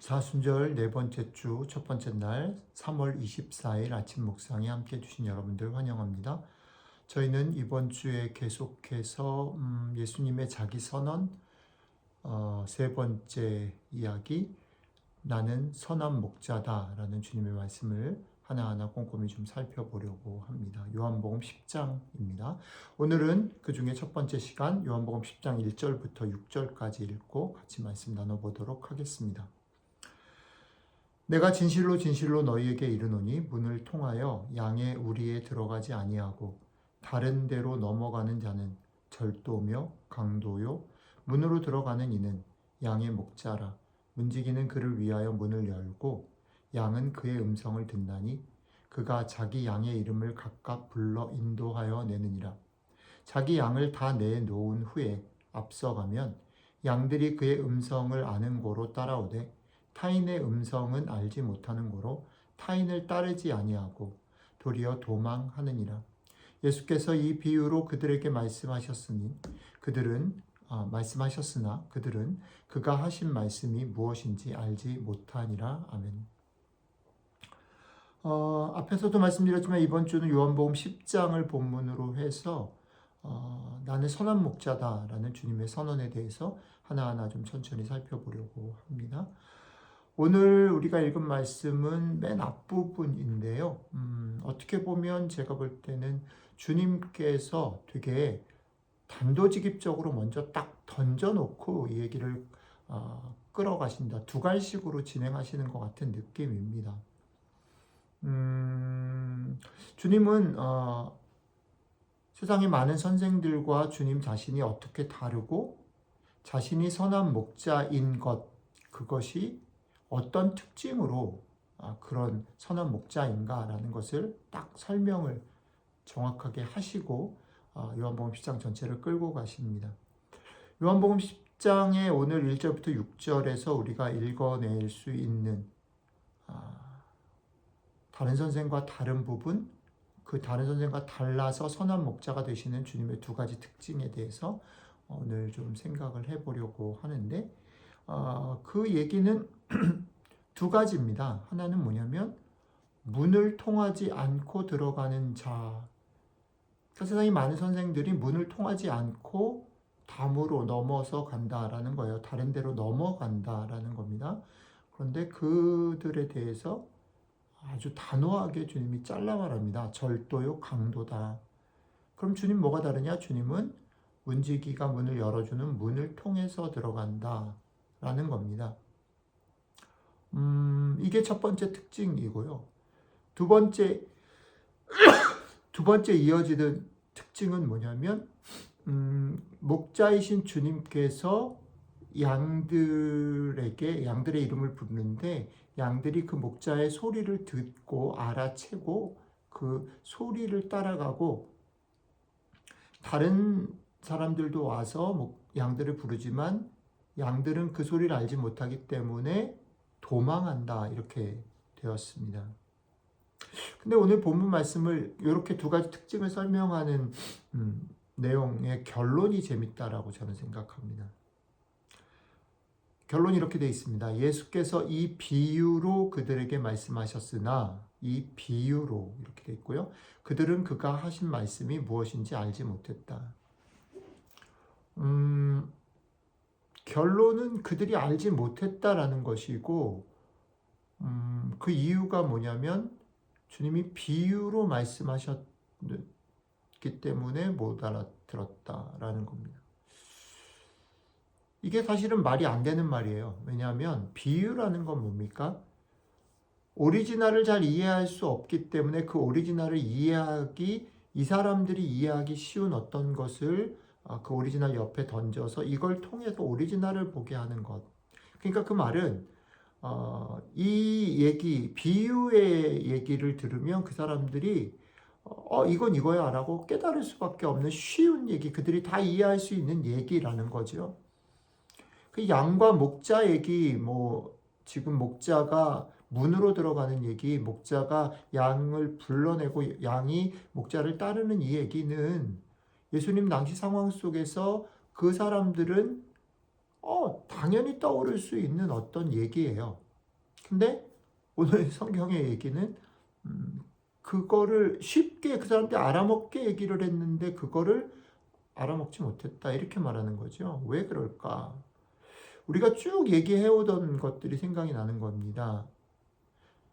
사순절 네 번째 주 첫 번째 날 3월 24일 아침 묵상에 함께 해주신 여러분들 환영합니다. 저희는 이번 주에 계속해서 예수님의 자기 선언 세 번째 이야기 나는 선한 목자다라는 주님의 말씀을 하나하나 꼼꼼히 좀 살펴보려고 합니다. 요한복음 10장입니다. 오늘은 그 중에 첫 번째 시간 요한복음 10장 1절부터 6절까지 읽고 같이 말씀 나눠보도록 하겠습니다. 내가 진실로 진실로 너희에게 이르노니 문을 통하여 양의 우리에 들어가지 아니하고 다른 데로 넘어가는 자는 절도며 강도요 문으로 들어가는 이는 양의 목자라. 문지기는 그를 위하여 문을 열고 양은 그의 음성을 듣나니 그가 자기 양의 이름을 각각 불러 인도하여 내느니라. 자기 양을 다 내놓은 후에 앞서가면 양들이 그의 음성을 아는 고로 따라오되 타인의 음성은 알지 못하는 고로 타인을 따르지 아니하고 도리어 도망하느니라. 예수께서 이 비유로 그들에게 말씀하셨으나 그들은 그가 하신 말씀이 무엇인지 알지 못하니라. 아멘. 앞에서도 말씀드렸지만 이번 주는 요한복음 10장을 본문으로 해서 나는 선한 목자다라는 주님의 선언에 대해서 하나하나 좀 천천히 살펴보려고 합니다. 오늘 우리가 읽은 말씀은 맨 앞부분인데요. 어떻게 보면 제가 볼 때는 주님께서 되게 단도직입적으로 먼저 딱 던져놓고 이 얘기를 끌어가신다. 두 갈식으로 진행하시는 것 같은 느낌입니다. 주님은 세상의 많은 선생들과 주님 자신이 어떻게 다르고 자신이 선한 목자인 것, 그것이 어떤 특징으로 그런 선한 목자인가라는 것을 딱 설명을 정확하게 하시고 요한복음 10장 전체를 끌고 가십니다. 요한복음 10장의 오늘 1절부터 6절에서 우리가 읽어낼 수 있는 다른 선생과 다른 부분, 그 다른 선생과 달라서 선한 목자가 되시는 주님의 두 가지 특징에 대해서 오늘 좀 생각을 해보려고 하는데 그 얘기는 두 가지입니다. 하나는 뭐냐면 문을 통하지 않고 들어가는 자. 세상에 많은 선생들이 문을 통하지 않고 담으로 넘어서 간다라는 거예요. 다른 데로 넘어간다라는 겁니다. 그런데 그들에 대해서 아주 단호하게 주님이 잘라 말합니다. 절도요, 강도다. 그럼 주님 뭐가 다르냐? 주님은 문지기가 문을 열어주는 문을 통해서 들어간다라는 겁니다. 이게 첫 번째 특징이고요. 두 번째 이어지는 특징은 뭐냐면, 목자이신 주님께서 양들의 이름을 부르는데, 양들이 그 목자의 소리를 듣고 알아채고 그 소리를 따라가고, 다른 사람들도 와서 양들을 부르지만 양들은 그 소리를 알지 못하기 때문에 도망한다, 이렇게 되었습니다. 근데 오늘 본문 말씀을 이렇게 두 가지 특징을 설명하는 내용의 결론이 재밌다라고 저는 생각합니다. 결론이 이렇게 되어 있습니다. 예수께서 이 비유로 그들에게 말씀하셨으나, 이 비유로 이렇게 되어 있고요. 그들은 그가 하신 말씀이 무엇인지 알지 못했다. 결론은 그들이 알지 못했다라는 것이고, 그 이유가 뭐냐면 주님이 비유로 말씀하셨기 때문에 못 알아들었다라는 겁니다. 이게 사실은 말이 안 되는 말이에요. 왜냐하면 비유라는 건 뭡니까? 오리지널을 잘 이해할 수 없기 때문에 그 오리지널을 이 사람들이 이해하기 쉬운 어떤 것을 그 오리지널 옆에 던져서 이걸 통해서 오리지널을 보게 하는 것. 그러니까 그 말은 이 비유의 얘기를 들으면 그 사람들이 이건 이거야 라고 깨달을 수밖에 없는 쉬운 얘기, 그들이 다 이해할 수 있는 얘기라는 거죠. 그 양과 목자 얘기, 지금 목자가 문으로 들어가는 얘기, 목자가 양을 불러내고 양이 목자를 따르는 이 얘기는 예수님 당시 상황 속에서 그 사람들은 당연히 떠오를 수 있는 어떤 얘기예요. 근데 오늘 성경의 얘기는 그거를 쉽게 그 사람들이 알아먹게 얘기를 했는데 그거를 알아먹지 못했다 이렇게 말하는 거죠. 왜 그럴까? 우리가 쭉 얘기해오던 것들이 생각이 나는 겁니다.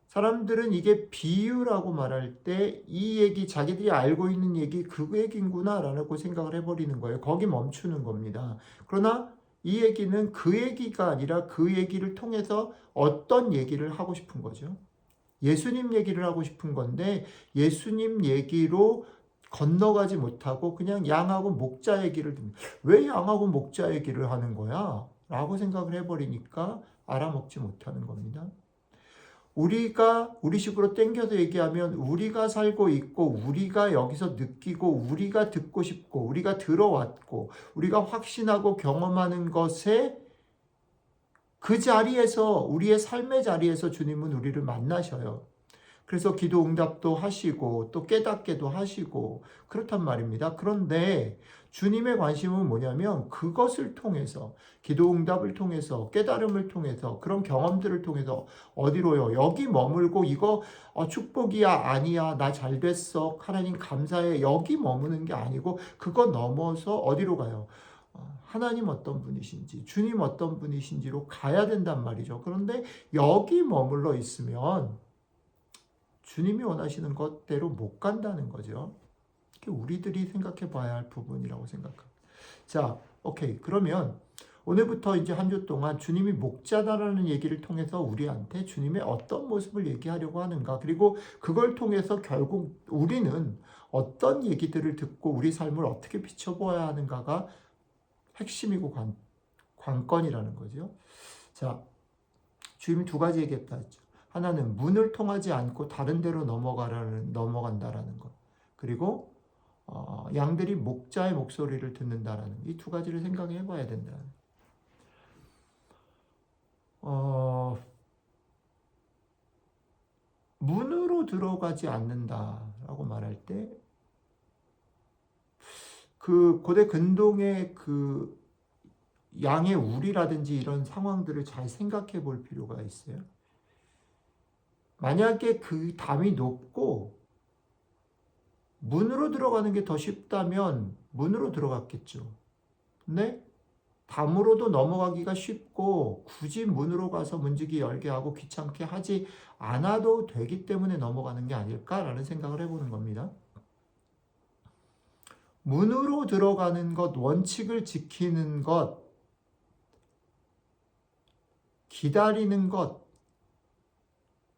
사람들은 이게 비유라고 말할 때 이 얘기, 자기들이 알고 있는 얘기, 그 얘기인구나 라고 생각을 해버리는 거예요. 거기 멈추는 겁니다. 그러나 이 얘기는 그 얘기가 아니라 그 얘기를 통해서 어떤 얘기를 하고 싶은 거죠. 예수님 얘기를 하고 싶은 건데 예수님 얘기로 건너가지 못하고 그냥 양하고 목자 얘기를 듣는, 왜 양하고 목자 얘기를 하는 거야? 라고 생각을 해버리니까 알아먹지 못하는 겁니다. 우리가 우리식으로 땡겨서 얘기하면 우리가 살고 있고 우리가 여기서 느끼고 우리가 듣고 싶고 우리가 들어왔고 우리가 확신하고 경험하는 것에 그 자리에서 우리의 삶의 자리에서 주님은 우리를 만나셔요. 그래서 기도 응답도 하시고 또 깨닫게도 하시고 그렇단 말입니다. 그런데 주님의 관심은 뭐냐면 그것을 통해서 기도 응답을 통해서 깨달음을 통해서 그런 경험들을 통해서 어디로요? 여기 머물고 이거 축복이야 아니야 나 잘 됐어 하나님 감사해 여기 머무는 게 아니고 그거 넘어서 어디로 가요? 하나님 어떤 분이신지 주님 어떤 분이신지로 가야 된단 말이죠. 그런데 여기 머물러 있으면 주님이 원하시는 것대로 못 간다는 거죠. 우리들이 생각해 봐야 할 부분이라고 생각합니다. 자, 오케이. 그러면 오늘부터 이제 한 주 동안 주님이 목자다라는 얘기를 통해서 우리한테 주님의 어떤 모습을 얘기하려고 하는가, 그리고 그걸 통해서 결국 우리는 어떤 얘기들을 듣고 우리 삶을 어떻게 비춰보아야 하는가가 핵심이고 관건이라는 거죠. 자, 주님이 두 가지 얘기했다 했죠. 하나는 문을 통하지 않고 다른 데로 넘어간다라는 것. 그리고 양들이 목자의 목소리를 듣는다라는 이 두 가지를 생각해 봐야 된다. 문으로 들어가지 않는다라고 말할 때 그 고대 근동의 그 양의 우리라든지 이런 상황들을 잘 생각해 볼 필요가 있어요. 만약에 그 담이 높고 문으로 들어가는 게 더 쉽다면 문으로 들어갔겠죠. 근데 담으로도 넘어가기가 쉽고 굳이 문으로 가서 문지기 열게 하고 귀찮게 하지 않아도 되기 때문에 넘어가는 게 아닐까라는 생각을 해보는 겁니다. 문으로 들어가는 것, 원칙을 지키는 것, 기다리는 것,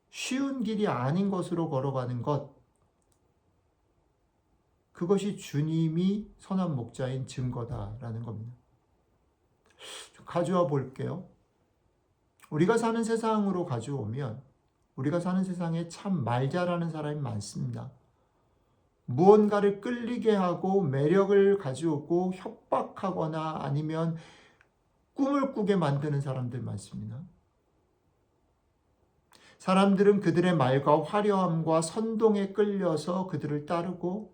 쉬운 길이 아닌 것으로 걸어가는 것, 그것이 주님이 선한 목자인 증거다라는 겁니다. 좀 가져와 볼게요. 우리가 사는 세상으로 가져오면 우리가 사는 세상에 참 말 잘하는 사람이 많습니다. 무언가를 끌리게 하고 매력을 가져오고 협박하거나 아니면 꿈을 꾸게 만드는 사람들 많습니다. 사람들은 그들의 말과 화려함과 선동에 끌려서 그들을 따르고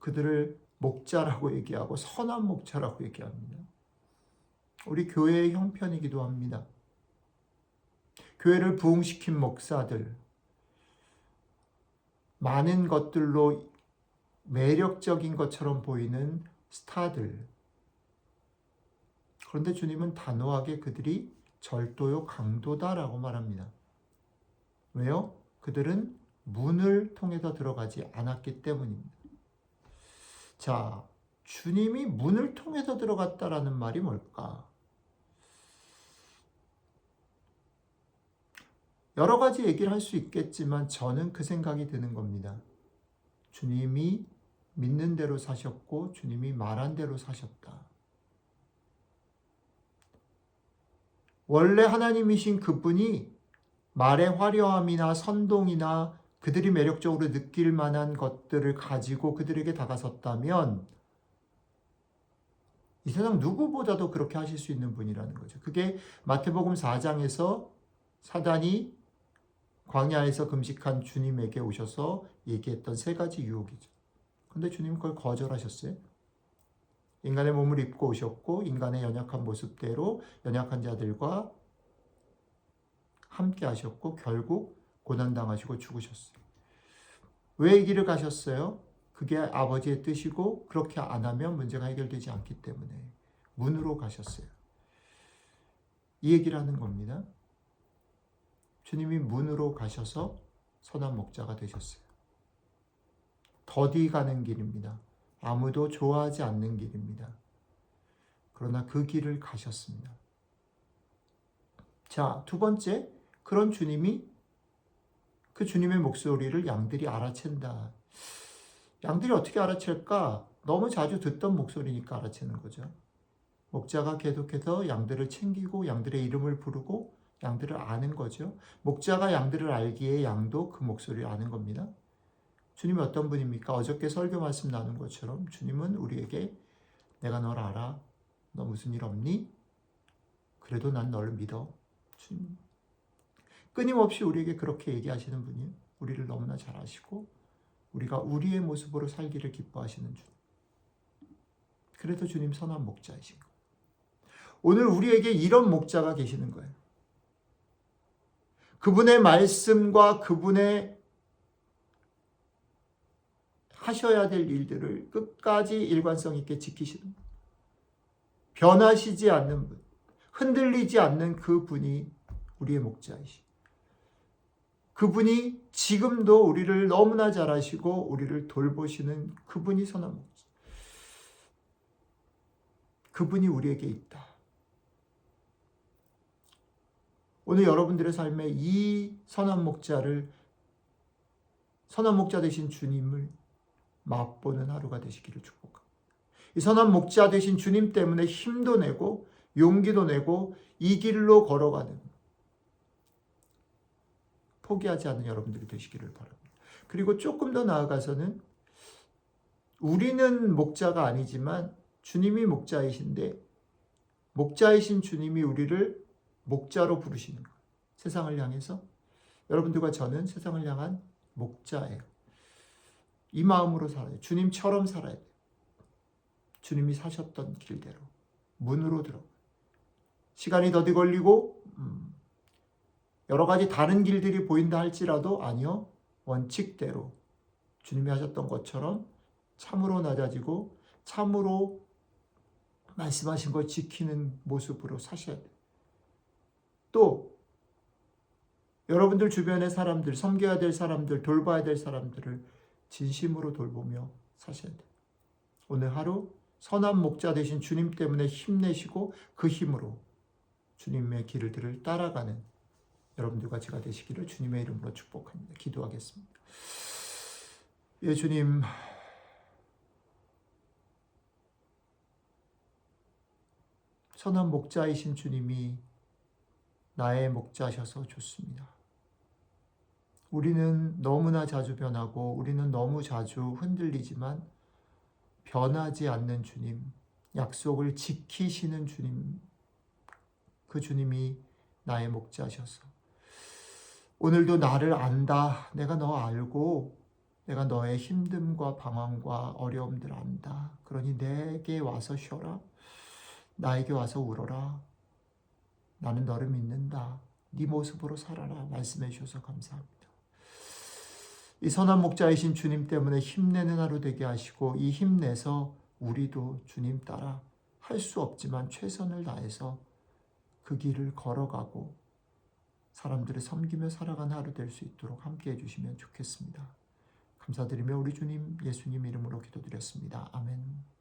그들을 목자라고 얘기하고 선한 목자라고 얘기합니다. 우리 교회의 형편이기도 합니다. 교회를 부흥시킨 목사들, 많은 것들로 매력적인 것처럼 보이는 스타들. 그런데 주님은 단호하게 그들이 절도요 강도다라고 말합니다. 왜요? 그들은 문을 통해서 들어가지 않았기 때문입니다. 자, 주님이 문을 통해서 들어갔다라는 말이 뭘까? 여러 가지 얘기를 할 수 있겠지만 저는 그 생각이 드는 겁니다. 주님이 믿는 대로 사셨고 주님이 말한 대로 사셨다. 원래 하나님이신 그분이 말의 화려함이나 선동이나 그들이 매력적으로 느낄 만한 것들을 가지고 그들에게 다가섰다면 이 세상 누구보다도 그렇게 하실 수 있는 분이라는 거죠. 그게 마태복음 4장에서 사단이 광야에서 금식한 주님에게 오셔서 얘기했던 세 가지 유혹이죠. 그런데 주님은 그걸 거절하셨어요. 인간의 몸을 입고 오셨고 인간의 연약한 모습대로 연약한 자들과 함께 하셨고 결국 고난당하시고 죽으셨어요. 왜 이 길을 가셨어요? 그게 아버지의 뜻이고 그렇게 안 하면 문제가 해결되지 않기 때문에 문으로 가셨어요. 이 얘기를 하는 겁니다. 주님이 문으로 가셔서 선한 목자가 되셨어요. 더디 가는 길입니다. 아무도 좋아하지 않는 길입니다. 그러나 그 길을 가셨습니다. 자, 두 번째, 그런 주님이 그 주님의 목소리를 양들이 알아챈다. 양들이 어떻게 알아챌까? 너무 자주 듣던 목소리니까 알아채는 거죠. 목자가 계속해서 양들을 챙기고 양들의 이름을 부르고 양들을 아는 거죠. 목자가 양들을 알기에 양도 그 목소리를 아는 겁니다. 주님이 어떤 분입니까? 어저께 설교 말씀 나눈 것처럼 주님은 우리에게 내가 널 알아. 너 무슨 일 없니? 그래도 난 너를 믿어. 주님. 끊임없이 우리에게 그렇게 얘기하시는 분이에요. 우리를 너무나 잘 아시고 우리가 우리의 모습으로 살기를 기뻐하시는 주님. 그래도 주님 선한 목자이신 거예요. 오늘 우리에게 이런 목자가 계시는 거예요. 그분의 말씀과 그분의 하셔야 될 일들을 끝까지 일관성 있게 지키시는 분. 변하시지 않는 분. 흔들리지 않는 그 분이 우리의 목자이시. 그분이 지금도 우리를 너무나 잘 아시고 우리를 돌보시는 그분이 선한 목자. 그분이 우리에게 있다. 오늘 여러분들의 삶에 이 선한 목자 되신 주님을 맛보는 하루가 되시기를 축복합니다. 이 선한 목자 되신 주님 때문에 힘도 내고 용기도 내고 이 길로 걸어가는 포기하지 않는 여러분들이 되시기를 바랍니다. 그리고 조금 더 나아가서는 우리는 목자가 아니지만 주님이 목자이신데 목자이신 주님이 우리를 목자로 부르시는 거예요. 세상을 향해서 여러분들과 저는 세상을 향한 목자예요. 이 마음으로 살아요. 주님처럼 살아야 돼요. 주님이 사셨던 길대로 문으로 들어가요. 시간이 더디 걸리고 여러 가지 다른 길들이 보인다 할지라도 아니요. 원칙대로 주님이 하셨던 것처럼 참으로 낮아지고 참으로 말씀하신 걸 지키는 모습으로 사셔야 돼요. 또 여러분들 주변의 사람들, 섬겨야 될 사람들, 돌봐야 될 사람들을 진심으로 돌보며 사셔야 돼요. 오늘 하루 선한 목자 되신 주님 때문에 힘내시고 그 힘으로 주님의 길들을 따라가는 여러분들과 제가 되시기를 주님의 이름으로 축복합니다. 기도하겠습니다. 예, 주님, 선한 목자이신 주님이 나의 목자셔서 좋습니다. 우리는 너무나 자주 변하고 우리는 너무 자주 흔들리지만 변하지 않는 주님, 약속을 지키시는 주님, 그 주님이 나의 목자셔서 오늘도 나를 안다. 내가 너 알고 내가 너의 힘듦과 방황과 어려움들 안다. 그러니 내게 와서 쉬어라. 나에게 와서 울어라. 나는 너를 믿는다. 네 모습으로 살아라. 말씀해 주셔서 감사합니다. 이 선한 목자이신 주님 때문에 힘내는 하루 되게 하시고 이 힘내서 우리도 주님 따라 할 수 없지만 최선을 다해서 그 길을 걸어가고 사람들을 섬기며 살아가는 하루 될 수 있도록 함께해 주시면 좋겠습니다. 감사드리며 우리 주님 예수님 이름으로 기도드렸습니다. 아멘.